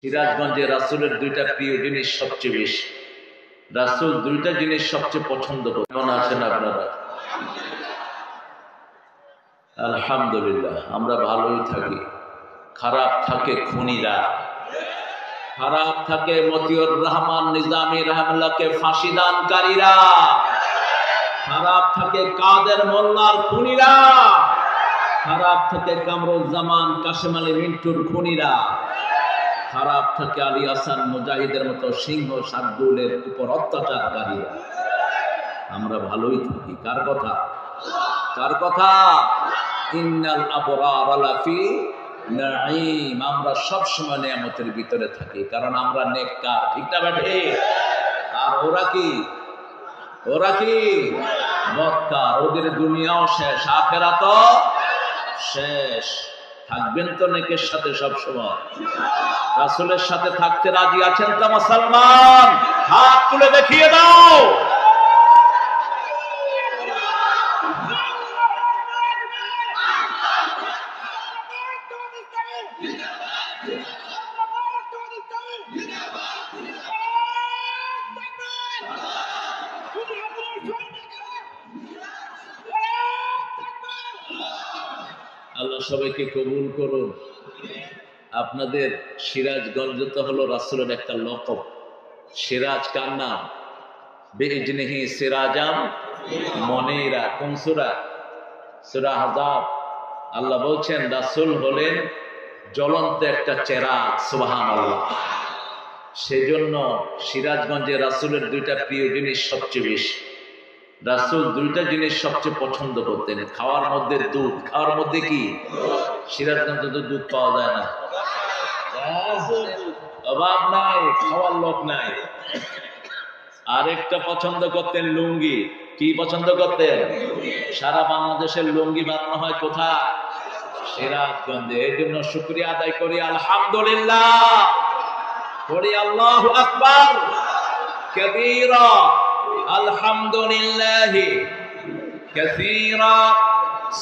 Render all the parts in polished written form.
সিরাজগঞ্জে রাসূলের দুইটা প্রিয় জিনিস সবচেয়ে বেশি। রাসূল দুইটা জিনিস সবচেয়ে পছন্দ করেন। কেমন আছেন আপনারা? আলহামদুলিল্লাহ, আমরা ভালোই থাকি। খারাপ থাকে খুনিরা, খারাপ থাকে মতিউর রহমান নিজামী রহমাতুল্লাহকে ফাঁসি দানকারীরা, খারাপ থাকে কাদের মোল্লার খুনিরা, খারাপ থাকে কামরুজ্জামান কাশেম আলী মিন্টুর খুনিরা, খারাপ থাকে আলী হাসান মুজাহিদের মতো সিংহ শার্দুলের উপর অত্যাচারকারীরা। আমরা ভালোই থাকি। কার কথা? কার কথা? ইন্নাল আবরার লাফি নাঈম। আমরা সবসময় নিয়ামতের ভিতরে থাকি, কারণ আমরা নেককার। ঠিক না বেঠে? আর ওরা কি? ওরা কি বদকার। ওদের দুনিয়াও শেষ, আখিরাতও শেষ। থাকবেন তো নেকের সাথে সবসময়। রাসূলের সাথে থাকতে রাজি আছেন তো মুসলমান? হাত তুলে দেখিয়ে দাও। আল্লাহ সবাইকে কবুল করুন। আপনাদের সিরাজগঞ্জ তো হলো রাসূলের একটা লকব। সিরাজ কার নাম? বিইজনিহি সিরাজাম মুনীরা। কোন সূরা? সূরা আহজাব। আল্লাহ বলছেন রাসূল হলেন জ্বলন্ত একটা চেরাগ। সুবহানাল্লাহ। সেজন্য সিরাজগঞ্জে রাসূলের দুইটা প্রিয় জিনিস সবচেয়ে বেশি। রাসূল দুইটা জিনিস সবচেয়ে পছন্দ করতেন। খাওয়ার মধ্যে দুধ। খাওয়ার মধ্যে কি? সিরাজগঞ্জে তো দুধ পাওয়া যায় না, অভাব নাই, খাওয়ার লোক নাই। আরেকটা পছন্দ করতেন লুঙ্গি। কি পছন্দ করতেন? সারা বাংলাদেশের লুঙ্গি বানানো হয় কোথায়? সিরাজগঞ্জে। এর জন্য শুকরিয়া আদায় করি আলহামদুলিল্লাহ, করি আল্লাহু আকবার কাবীরা, আলহামদুলিল্লাহি কাসীরা,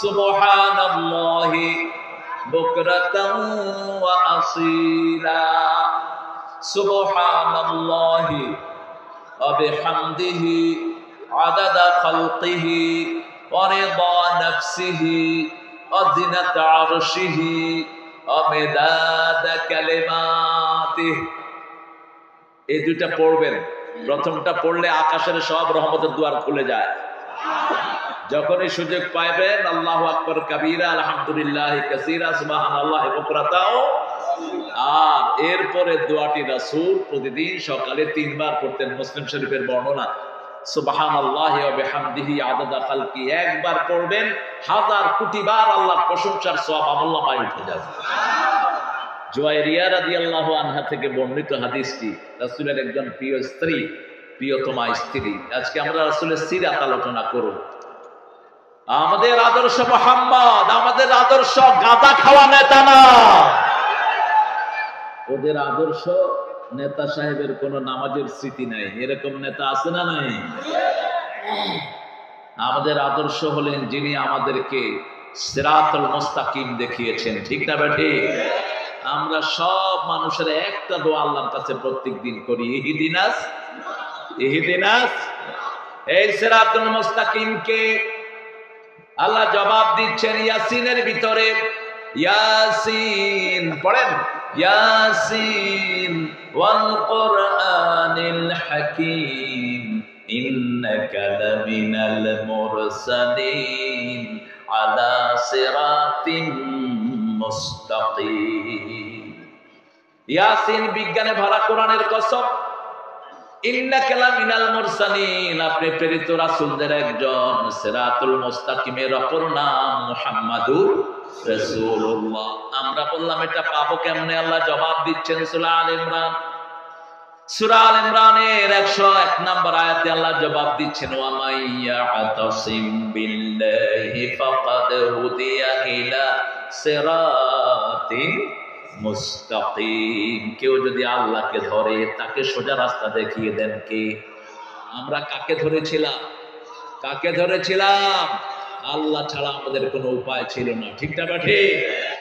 সুবহানাল্লাহি বুকরাতান ওয়া আসীলা, সুবহানাল্লাহি ওয়া বিহামদিহি আদাদা খালকিহি ওয়া রিদা নাফসিহি ওয়া জিনাতা আরশিহি ওয়া মিদাদা কালিমাতিহি। এই দুইটা পড়বেন। প্রথমটা পড়লে আকাশের সব রহমতের দুয়ার খুলে যায়। যখনই সুযোগ পাইবেন আল্লাহু আকবার কাবীরা, আলহামদুলিল্লাহি কাসীরা, সুবহানাল্লাহি বুকরাতাও। আর এরপরে দোয়াটি রাসূল প্রতিদিন সকালে 3 বার পড়তেন। মুসলিম শরীফের বর্ণনা, সুবহানাল্লাহি ওয়া বিহামদিহি আদাদা খালকি। একবার পড়বেন, 1000 কোটি বার আল্লাহর প্রশংসার সওয়াব আমলনামায় উঠে যাবে। জুয়াইরিয়া রাদিয়াল্লাহু আনহা থেকে বর্ণিত হাদিসটি, রাসূলের একজন প্রিয় স্ত্রী, প্রিয়তমা স্ত্রী। আজকে আমরা রাসূলের সিরাত আলোচনা করব। আমাদের আদর্শ মুহাম্মদ, আমাদের আদর্শ গাঁজা খাওয়া নেতা না। ওদের আদর্শ নেতা সাহেবের কোন নামাজের স্মৃতি নাই। এরকম নেতা আছে না নাই? আমাদের আদর্শ হলেন যিনি আমাদেরকে সিরাতুল মুস্তাকিম দেখিয়েছেন। ঠিক না বেঠি? আমরা সব মানুষের একটা দোয়া আল্লাহর কাছে প্রত্যেকদিন করি, ইহদিনাস ইহদিনাস। এই সিরাতুল মুস্তাকিমকে আল্লাহ জবাব দিচ্ছেন ইয়াসিনের ভিতরে। ইয়াসিন পড়েন, ইয়াসিন ওয়াল কুরআনিল হাকীম ইন্নাকা লামিনাল মুরসালিন আলা সিরাতিন মুস্তাকিম। ইয়াসিন বিজ্ঞানে ভরা কোরআনের কসম। ইন্নাকা লামিনাল মুরসালিন, আপনি প্রেরিত রাসূলদের একজন। সিরাতুল মুস্তাকিমের অপর নাম মুহাম্মাদুর রাসূলুল্লাহ। আমরা বললাম এটা পাবো কেমনে? আল্লাহ জবাব দিচ্ছেন সূরা আল ইমরান। সূরা আল ইমরানের 101 নম্বর আয়াতে আল্লাহ জবাব দিচ্ছেন, ওয়া মাইয়াতাসিম বিল্লাহি ফাকাদ হুদিয়া ইলা সিরাতিন মুস্তাকিম। কেউ যদি আল্লাহকে ধরে তাকে সোজা রাস্তা দেখিয়ে দেন কে? আমরা কাকে ধরেছিলাম? কাকে ধরেছিলাম? আল্লাহ ছাড়া আমাদের কোনো উপায় ছিল না। ঠিক না ঠিক?